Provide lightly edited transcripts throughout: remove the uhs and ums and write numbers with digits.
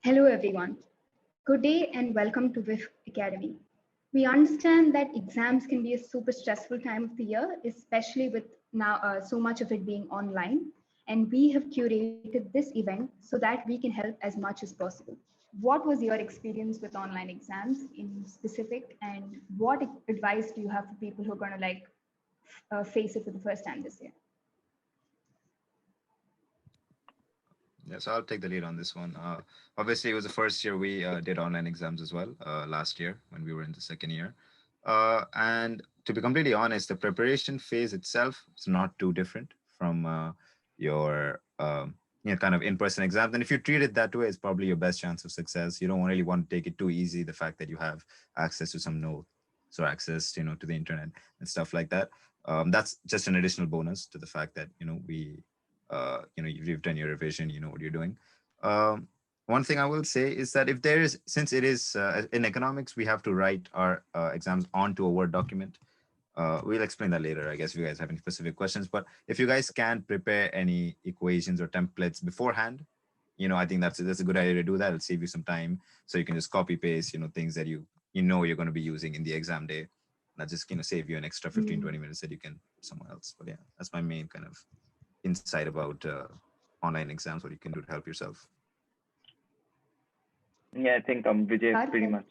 Hello everyone. Good day and welcome to WIF Academy. We understand that exams can be a super stressful time of the year, especially with now so much of it being online. And we have curated this event so that we can help as much as possible. What was your experience with online exams in specific, and what advice do you have for people who are going to face it for the first time this year? Yeah, so I'll take the lead on this one. Obviously, it was the first year we did online exams as well, last year when we were in the second year. And to be completely honest, the preparation phase itself is not too different from your kind of in-person exams. And if you treat it that way, it's probably your best chance of success. You don't really want to take it too easy, the fact that you have access to some notes or access, to the internet and stuff like that. That's just an additional bonus to the fact that, you've done your revision, you know what you're doing. One thing I will say is that if there is, since it is in economics, we have to write our exams onto a Word document. We'll explain that later, I guess, if you guys have any specific questions. But if you guys can prepare any equations or templates beforehand, I think that's a good idea to do that. It'll save you some time, so you can just copy paste, things that you're going to be using in the exam day. That just save you an extra 15-20 minutes that you can somewhere else. But yeah, that's my main kind of insight about online exams, what you can do to help yourself. Yeah, I think Vijay pretty much.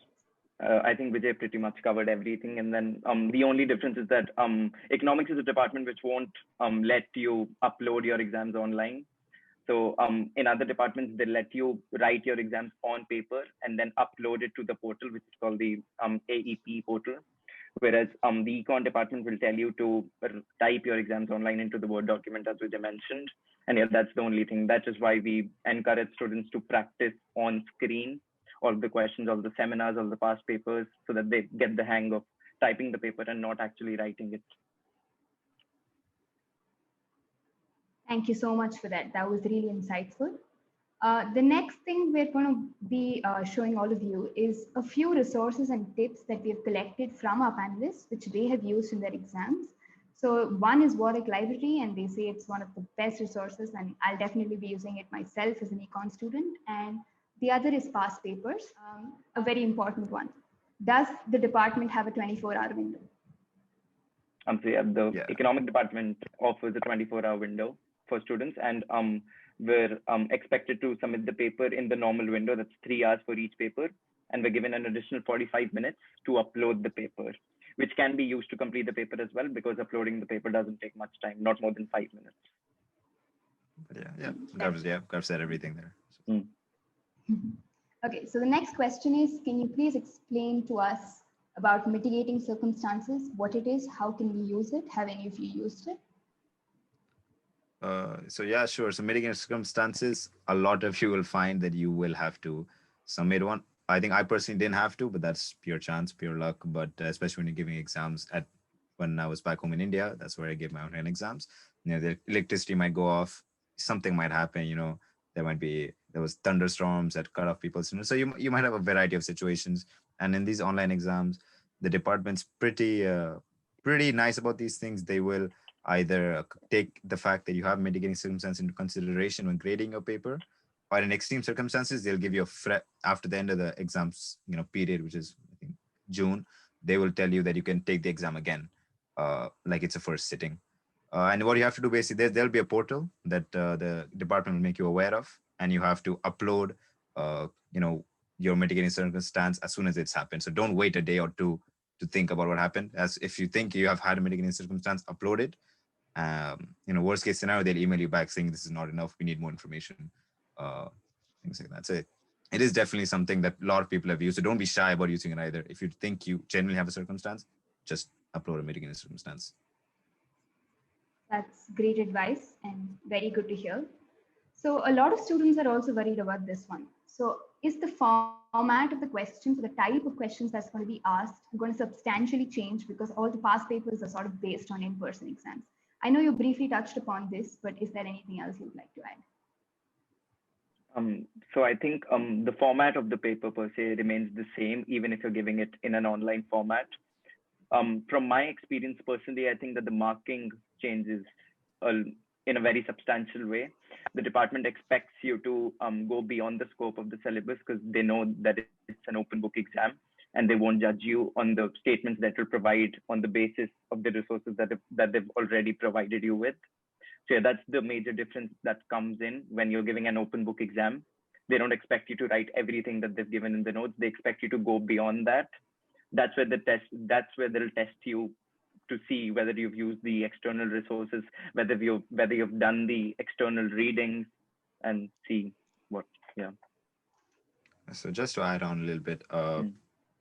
I think Vijay pretty much covered everything, and then the only difference is that economics is a department which won't let you upload your exams online. So in other departments, they let you write your exams on paper and then upload it to the portal, which is called the AEP portal. Whereas the econ department will tell you to type your exams online into the Word document, as Vijay mentioned. And yeah, that's the only thing. That is why we encourage students to practice on screen all the questions, all the seminars, all the past papers, so that they get the hang of typing the paper and not actually writing it. Thank you so much for that. That was really insightful. The next thing we're going to be showing all of you is a few resources and tips that we have collected from our panelists, which they have used in their exams. So one is Warwick Library, and they say it's one of the best resources, and I'll definitely be using it myself as an econ student. And the other is past papers, a very important one. Does the department have a 24-hour window? So yeah, the economic department offers a 24-hour window for students, and we're expected to submit the paper in the normal window. That's 3 hours for each paper, and we're given an additional 45 minutes to upload the paper, which can be used to complete the paper as well, because uploading the paper doesn't take much time, not more than 5 minutes. But Garv said everything there. So. Okay, so the next question is, can you please explain to us about mitigating circumstances, what it is, how can we use it? Have any of you used it? So yeah, sure. So mitigating circumstances, a lot of you will find that you will have to submit one. I think I personally didn't have to, but that's pure chance, pure luck. But especially when you're giving exams when I was back home in India, that's where I gave my online exams. The electricity might go off, something might happen. There was thunderstorms that cut off people's. So you might have a variety of situations. And in these online exams, the department's pretty nice about these things. They will either take the fact that you have mitigating circumstances into consideration when grading your paper, or in extreme circumstances, they'll give you after the end of the exams, period, which is I think June. They will tell you that you can take the exam again, like it's a first sitting. And what you have to do basically, there'll be a portal that the department will make you aware of, and you have to upload, your mitigating circumstance as soon as it's happened. So don't wait a day or two to think about what happened. As if you think you have had a mitigating circumstance, upload it. Worst case scenario, they'll email you back saying this is not enough. We need more information. Things like that. So it is definitely something that a lot of people have used. So don't be shy about using it either. If you think you genuinely have a circumstance, just upload a mitigating circumstance. That's great advice and very good to hear. So a lot of students are also worried about this one. So is the format of the questions, or the type of questions that's going to be asked, going to substantially change because all the past papers are sort of based on in-person exams? I know you briefly touched upon this, but is there anything else you'd like to add? So I think the format of the paper per se remains the same, even if you're giving it in an online format. From my experience personally, I think that the marking changes in a very substantial way. The department expects you to go beyond the scope of the syllabus because they know that it's an open book exam, and they won't judge you on the statements that will provide on the basis of the resources that they've already provided you with. So yeah, that's the major difference that comes in when you're giving an open book exam. They don't expect you to write everything that they've given in the notes. They expect you to go beyond that. That's where they'll test you to see whether you've used the external resources, whether you've done the external readings, and see what. Yeah. So just to add on a little bit,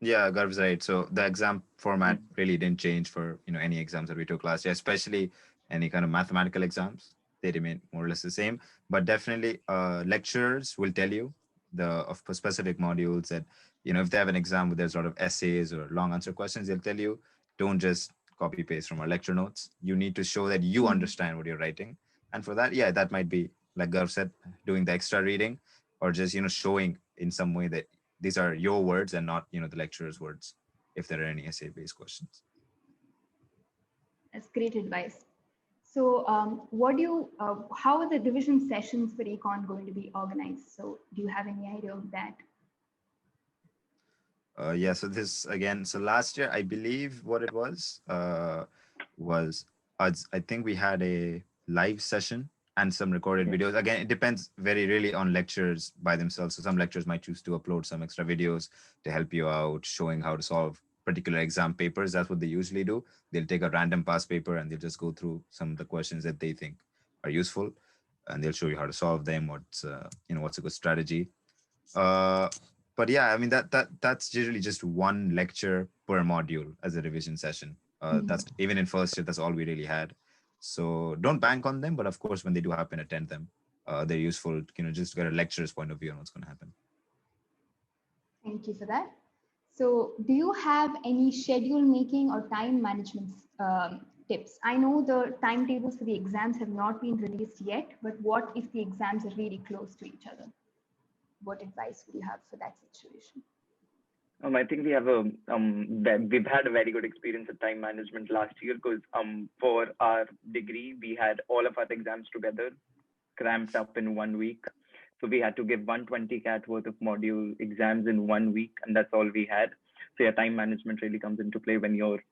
yeah, Garv's right. So the exam format really didn't change for any exams that we took last year, especially any kind of mathematical exams. They remain more or less the same. But definitely, lecturers will tell you of specific modules that if they have an exam where there's a lot of essays or long answer questions, they'll tell you don't just copy paste from our lecture notes. You need to show that you understand what you're writing, and for that, yeah, that might be like Garv said, doing the extra reading, or just showing in some way that these are your words and not the lecturer's words, if there are any essay based questions. That's great advice. So how are the division sessions for econ going to be organized? So do you have any idea of that? Yeah, so this again, so last year, I believe what it was I think we had a live session and some recorded videos. Again, it depends really on lecturers by themselves. So some lecturers might choose to upload some extra videos to help you out, showing how to solve particular exam papers. That's what they usually do. They'll take a random past paper and they'll just go through some of the questions that they think are useful, and they'll show you how to solve them, what's a good strategy. But yeah, I mean that's usually just one lecture per module as a revision session. That's even in first year, that's all we really had. So don't bank on them, but of course, when they do happen, attend them. They're useful, just to get a lecturer's point of view on what's going to happen. Thank you for that. So do you have any schedule making or time management tips? I know the timetables for the exams have not been released yet, but what if the exams are really close to each other? What advice would you have for that situation? I think we've had a very good experience at time management last year because for our degree, we had all of our exams together, cramped up in 1 week. So we had to give 120 CAT worth of module exams in 1 week, and that's all we had. So yeah, time management really comes into play when you're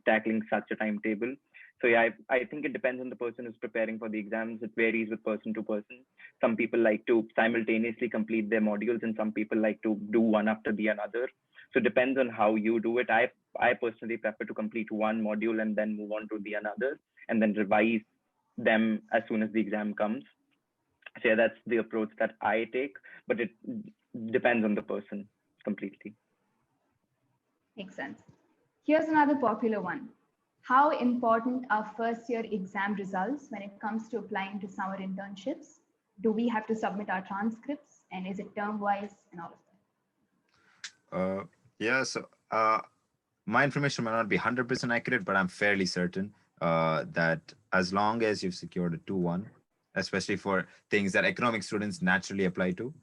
tackling such a timetable. So yeah, I think it depends on the person who's preparing for the exams. It varies with person to person. Some people like to simultaneously complete their modules, and some people like to do one after the another. So it depends on how you do it. I personally prefer to complete one module and then move on to the another, and then revise them as soon as the exam comes. So yeah, that's the approach that I take, but it depends on the person completely. Makes sense. Here's another popular one. How important are first year exam results when it comes to applying to summer internships? Do we have to submit our transcripts, and is it term wise and all of that? Yeah, so my information might not be 100% accurate, but I'm fairly certain that as long as you've secured a 2-1, especially for things that economic students naturally apply to,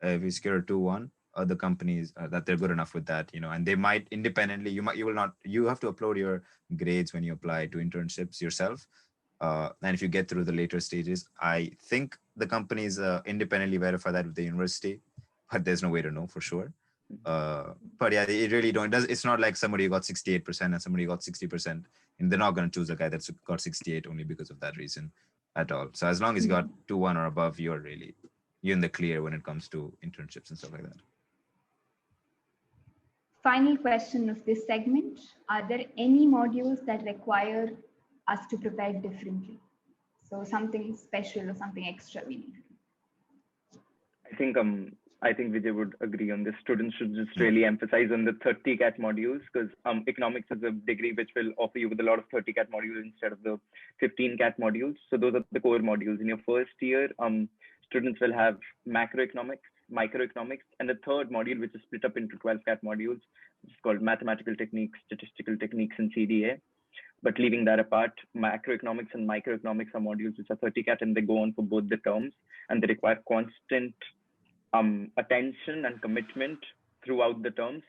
if you secure a 2-1, other companies that they're good enough with that, and they might independently, you have to upload your grades when you apply to internships yourself. And if you get through the later stages, I think the companies independently verify that with the university, but there's no way to know for sure. But yeah, it really it's not like somebody got 68% and somebody got 60%, and they're not going to choose a guy that's got 68 only because of that reason at all. So as long as you got 2-1 or above, you're in the clear when it comes to internships and stuff like that. Final question of this segment. Are there any modules that require us to prepare differently? So something special or something extra we need to do? I think Vijay would agree on this. Students should just really emphasize on the 30 CAT modules, because economics is a degree which will offer you with a lot of 30 CAT modules instead of the 15 CAT modules. So those are the core modules. In your first year, students will have macroeconomics, microeconomics, and the third module, which is split up into 12 CAT modules, which is called mathematical techniques, statistical techniques, and CDA. But leaving that apart, macroeconomics and microeconomics are modules which are 30 CAT, and they go on for both the terms, and they require constant attention and commitment throughout the terms.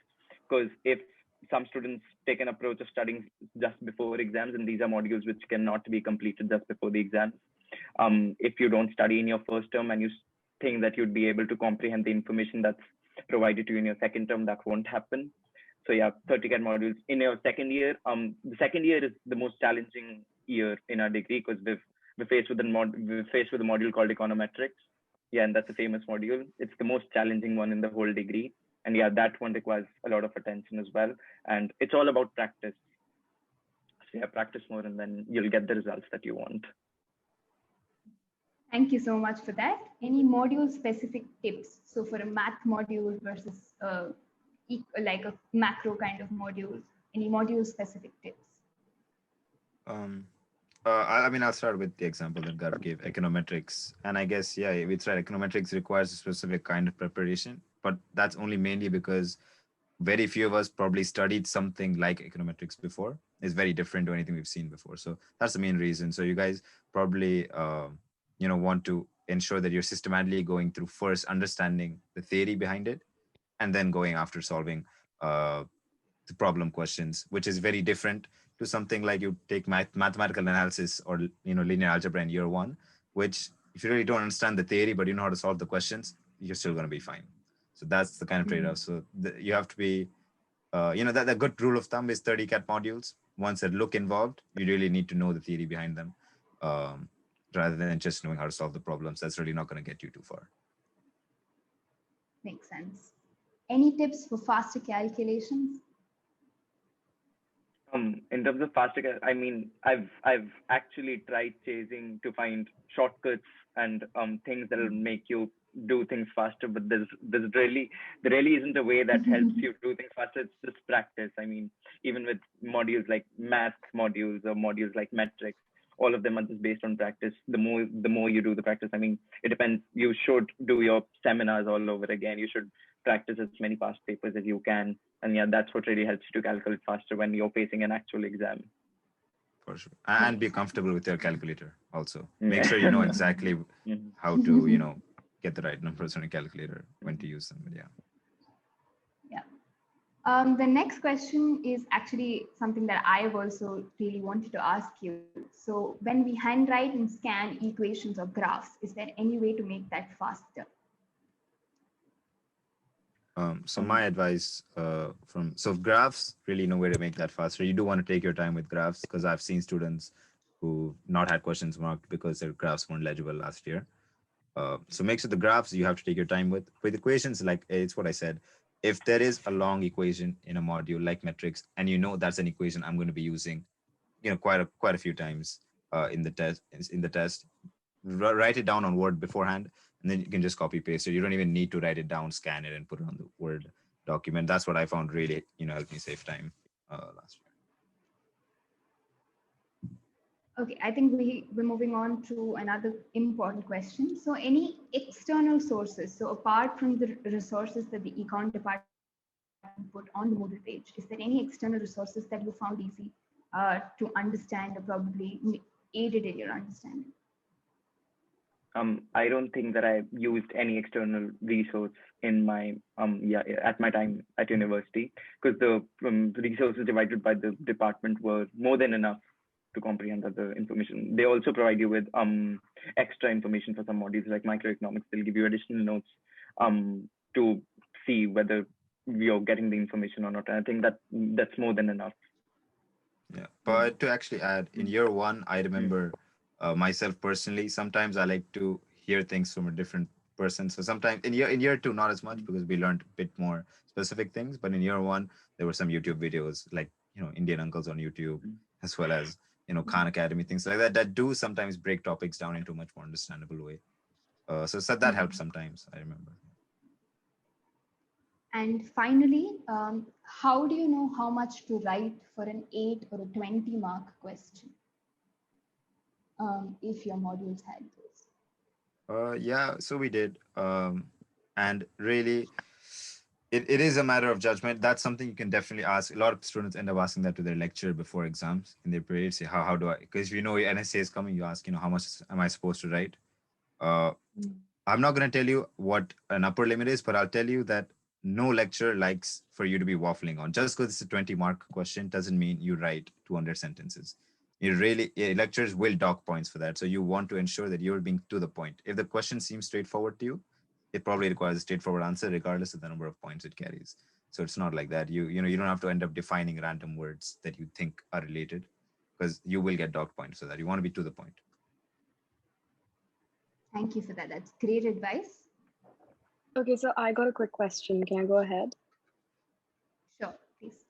Because if some students take an approach of studying just before exams, and these are modules which cannot be completed just before the exams. if you don't study in your first term and you think that you'd be able to comprehend the information that's provided to you in your second term, that won't happen. So yeah, 30 CAD modules in your second year. The second year is the most challenging year in our degree because we're faced with a module called econometrics. Yeah, and that's a famous module. It's the most challenging one in the whole degree. And yeah, that one requires a lot of attention as well. And it's all about practice. So yeah, practice more and then you'll get the results that you want. Thank you so much for that. Any module specific tips? So for a math module versus like a macro kind of module, any module specific tips? I mean, I'll start with the example that Garv gave, econometrics. And I guess, yeah, it's right. Econometrics requires a specific kind of preparation, but that's only mainly because very few of us probably studied something like econometrics before. It's very different to anything we've seen before. So that's the main reason. So you guys probably, want to ensure that you're systematically going through first understanding the theory behind it, and then going after solving the problem questions, which is very different to something like you take mathematical analysis or linear algebra in year one, which if you really don't understand the theory but you know how to solve the questions, you're still going to be fine. So that's the kind of trade-off. So you have to be, that the good rule of thumb is 30 CAT modules. Once that look involved, you really need to know the theory behind them, rather than just knowing how to solve the problems. That's really not going to get you too far. Makes sense. Any tips for faster calculations? In terms of faster, I mean, I've actually tried chasing to find shortcuts and things that will make you do things faster, but there really isn't a way that helps you do things faster. It's just practice. I mean, even with modules like math modules or modules like metrics, all of them are just based on practice. The more you do the practice, I mean, it depends. You should do your seminars all over again. You should practice as many past papers as you can. And yeah, that's what really helps you to calculate faster when you're facing an actual exam. For sure. And be comfortable with your calculator also. Make sure you know exactly how to, get the right numbers on a calculator, when to use them. But yeah. The next question is actually something that I've also really wanted to ask you. So when we handwrite and scan equations or graphs, is there any way to make that faster? So my advice so graphs, really no way to make that faster. You do want to take your time with graphs, because I've seen students who not had questions marked because their graphs weren't legible last year. So make sure the graphs you have to take your time with. With equations, like it's what I said, if there is a long equation in a module like metrics, and that's an equation I'm going to be using, quite a few times in the test, write it down on Word beforehand, and then you can just copy paste it. You don't even need to write it down, scan it, and put it on the Word document. That's what I found really, helped me save time last year. Okay, I think we're moving on to another important question. So any external sources, so apart from the resources that the econ department put on the Moodle page, is there any external resources that you found easy to understand or probably aided in your understanding? I don't think that I used any external resource in my at my time at university, because the resources divided by the department were more than enough to comprehend the information. They also provide you with extra information for some modules like microeconomics. They'll give you additional notes to see whether you're getting the information or not. And I think that's more than enough. Yeah, but to actually add, in year one, I remember myself personally, sometimes I like to hear things from a different person. So sometimes in year two, not as much, because we learned a bit more specific things. But in year one, there were some YouTube videos like, Indian uncles on YouTube, as well as, Khan Academy, things like that do sometimes break topics down into a much more understandable way. So that helps sometimes, I remember. And finally, how do you know how much to write for an 8 or a 20 mark question? If your modules had those. Yeah, so we did. And really, it is a matter of judgment. That's something you can definitely ask. A lot of students end up asking that to their lecturer before exams in their period. Say, how do I, because if you know your NSA is coming, you ask, how much am I supposed to write? I'm not going to tell you what an upper limit is, but I'll tell you that no lecturer likes for you to be waffling on. Just because it's a 20 mark question doesn't mean you write 200 sentences. lecturers will dock points for that. So you want to ensure that you're being to the point. If the question seems straightforward to you, it probably requires a straightforward answer regardless of the number of points it carries. So it's not like that. You don't have to end up defining random words that you think are related, because you will get dock points for that. You want to be to the point. Thank you for that. That's great advice. Okay, so I got a quick question. Can I go ahead? Sure, please.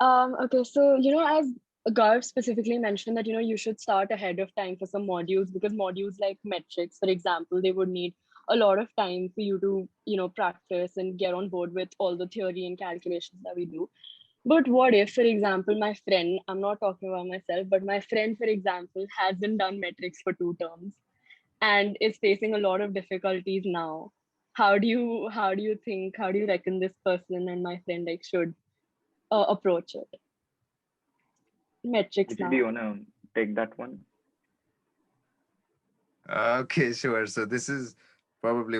Okay, so as Garv specifically mentioned that you should start ahead of time for some modules, because modules like metrics, for example, they would need a lot of time for you to practice and get on board with all the theory and calculations that we do. But what if, for example, my friend, I'm not talking about myself, but my friend, for example, hasn't done metrics for 2 terms and is facing a lot of difficulties now? How do you reckon this person and my friend should approach it? Metrics now. Do you want to take that one? Okay, sure. So this is probably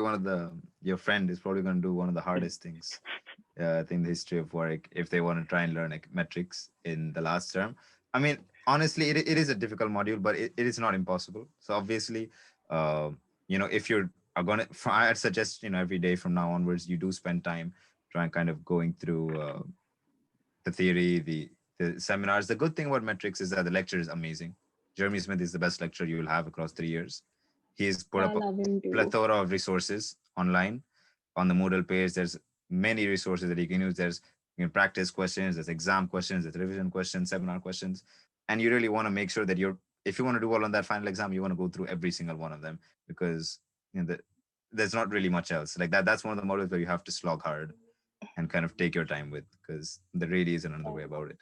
your friend is probably going to do one of the hardest things, I think, the history of Warwick, if they want to try and learn metrics in the last term. I mean, honestly, it is a difficult module, but it is not impossible. So obviously, if you're going to, I'd suggest, every day from now onwards, you do spend time trying kind of going through the theory, the seminars. The good thing about metrics is that the lecture is amazing. Jeremy Smith is the best lecturer you will have across 3 years. He's put up a plethora of resources online on the Moodle page. There's many resources that you can use. There's practice questions, there's exam questions, there's revision questions, seminar questions. And you really want to make sure that if you want to do well on that final exam, you want to go through every single one of them, because there's not really much else. Like that's one of the modules where you have to slog hard and kind of take your time with, because there really isn't another way about it.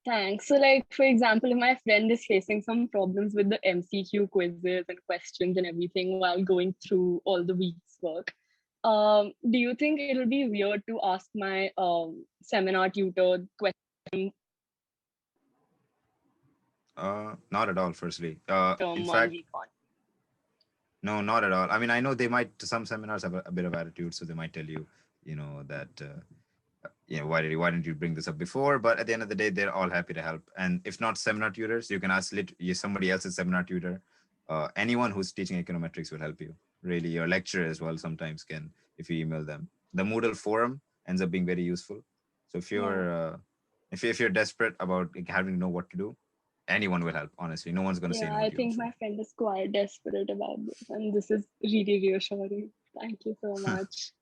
Thanks. So for example, if my friend is facing some problems with the MCQ quizzes and questions and everything while going through all the week's work, do you think it'll be weird to ask my seminar tutor questions? Not at all, firstly. In fact, no, not at all. I mean, I know some seminars have a bit of attitude, so they might tell you, that, why didn't you bring this up before? But at the end of the day, they're all happy to help. And if not seminar tutors, you can ask somebody else's seminar tutor. Anyone who's teaching econometrics will help you. Really, your lecturer as well sometimes can, if you email them. The Moodle forum ends up being very useful. So if you're desperate about having to know what to do, anyone will help. Honestly, no one's going to say no. I think my friend is quite desperate about this, and this is really reassuring. Thank you so much.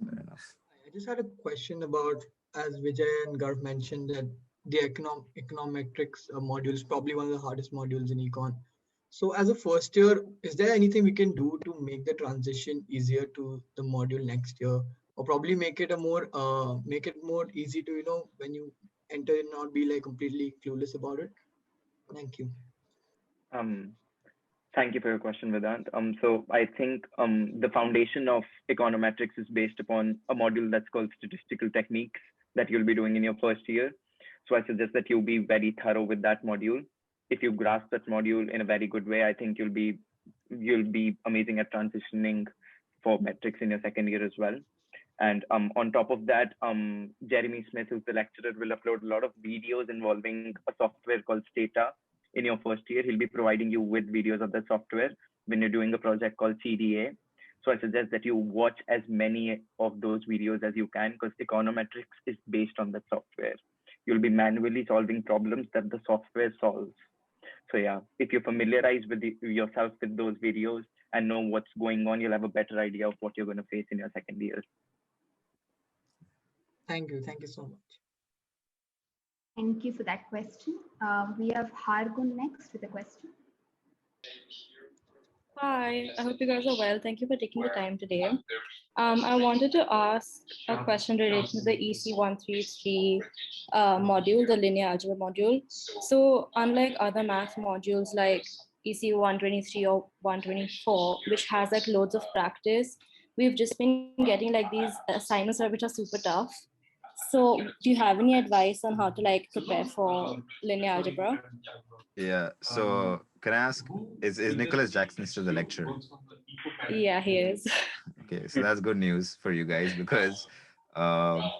Fair enough. I just had a question about, as Vijay and Garv mentioned, that the econometrics module is probably one of the hardest modules in econ. So as a first year, is there anything we can do to make the transition easier to the module next year, or probably make it more easy to, when you enter and not be completely clueless about it? Thank you. Thank you for your question, Vedant. So I think the foundation of econometrics is based upon a module that's called statistical techniques that you'll be doing in your first year. So I suggest that you be very thorough with that module. If you grasp that module in a very good way, I think you'll be amazing at transitioning for metrics in your second year as well. And on top of that, Jeremy Smith, who's the lecturer, will upload a lot of videos involving a software called Stata. In your first year, he'll be providing you with videos of the software when you're doing a project called CDA. So I suggest that you watch as many of those videos as you can, because econometrics is based on that software. You'll be manually solving problems that the software solves. So yeah, if you familiarize with yourself with those videos and know what's going on, you'll have a better idea of what you're going to face in your second year. Thank you. Thank you so much. Thank you for that question. We have Hargun next with a question. Hi, I hope you guys are well. Thank you for taking the time today. I wanted to ask a question related to the EC133 module, the linear algebra module. So unlike other math modules like EC123 or 124, which has loads of practice, we've just been getting these assignments which are super tough. So do you have any advice on how to prepare for linear algebra? Yeah, so can I ask, is Nicholas Jackson still the lecturer? Yeah, he is. Okay, so that's good news for you guys, because the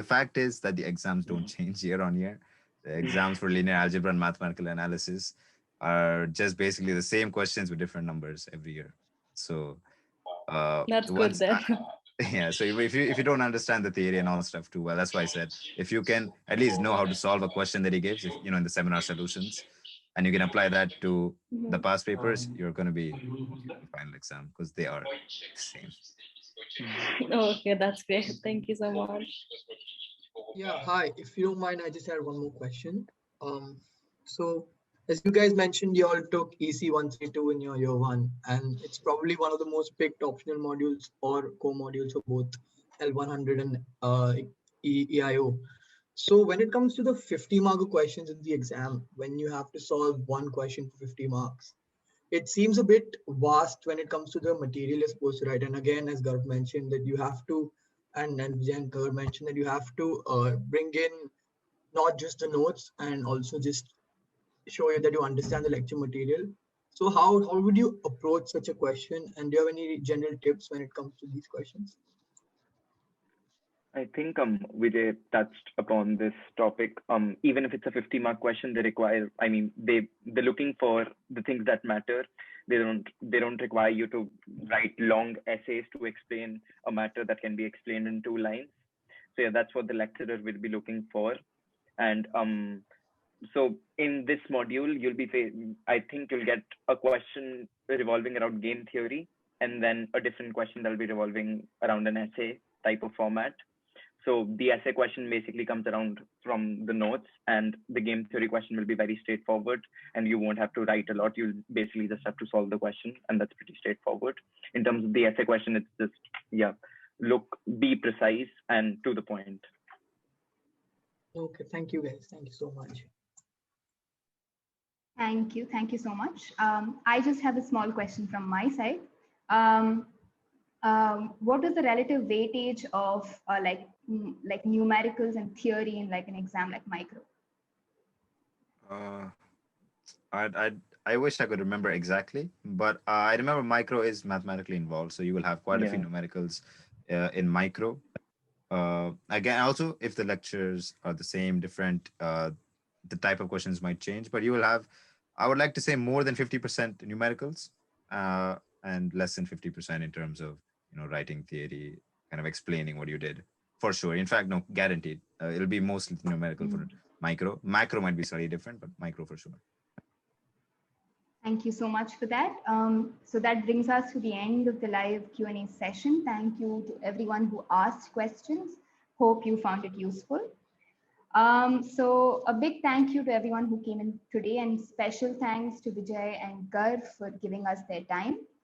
fact is that the exams don't change year on year. The exams for linear algebra and mathematical analysis are just basically the same questions with different numbers every year. So That's good once then. yeah, so if you don't understand the theory and all stuff too well, that's why I said if you can at least know how to solve a question that he gives, if you know, in the seminar solutions, and you can apply that to the past papers, you're going to be the final exam because they are the same. Okay, that's great. Thank you so much. Yeah, hi. If you don't mind, I just had one more question. So as you guys mentioned, you all took EC 132 in your year one, and it's probably one of the most picked optional modules or co-modules for both L100 and EIO. So when it comes to the 50 mark questions in the exam, when you have to solve one question for 50 marks, it seems a bit vast when it comes to the material you're supposed to write. And again, as Garv mentioned, that you have to, and Vijay Garv mentioned that you have to bring in not just the notes and also just show you that you understand the lecture material. So how would you approach such a question? And do you have any general tips when it comes to these questions? I think Vijay touched upon this topic. Even if it's a 50 mark question, they require, I mean, they're looking for the things that matter. They don't require you to write long essays to explain a matter that can be explained in 2 lines. So yeah, that's what the lecturer will be looking for. And so in this module, I think you'll get a question revolving around game theory, and then a different question that'll be revolving around an essay type of format. So the essay question basically comes around from the notes, and the game theory question will be very straightforward, and you won't have to write a lot. You'll basically just have to solve the question, and that's pretty straightforward. In terms of the essay question, it's just, yeah, be precise and to the point. Okay, thank you guys. Thank you so much. Thank you. Thank you so much. I just have a small question from my side. What is the relative weightage of like numericals and theory in like an exam like micro? I wish I could remember exactly, but I remember micro is mathematically involved, so you will have quite a few numericals in micro. Again, also if the lectures are the same, different, the type of questions might change, but you will have, I would like to say, more than 50% numericals and less than 50% in terms of, you know, writing theory, kind of explaining what you did, for sure. In fact, no, guaranteed. It'll be mostly numerical for micro. Macro might be slightly different, but micro for sure. Thank you so much for that. So that brings us to the end of the live Q&A session. Thank you to everyone who asked questions. Hope you found it useful. So a big thank you to everyone who came in today, and special thanks to Vijay and Garv for giving us their time.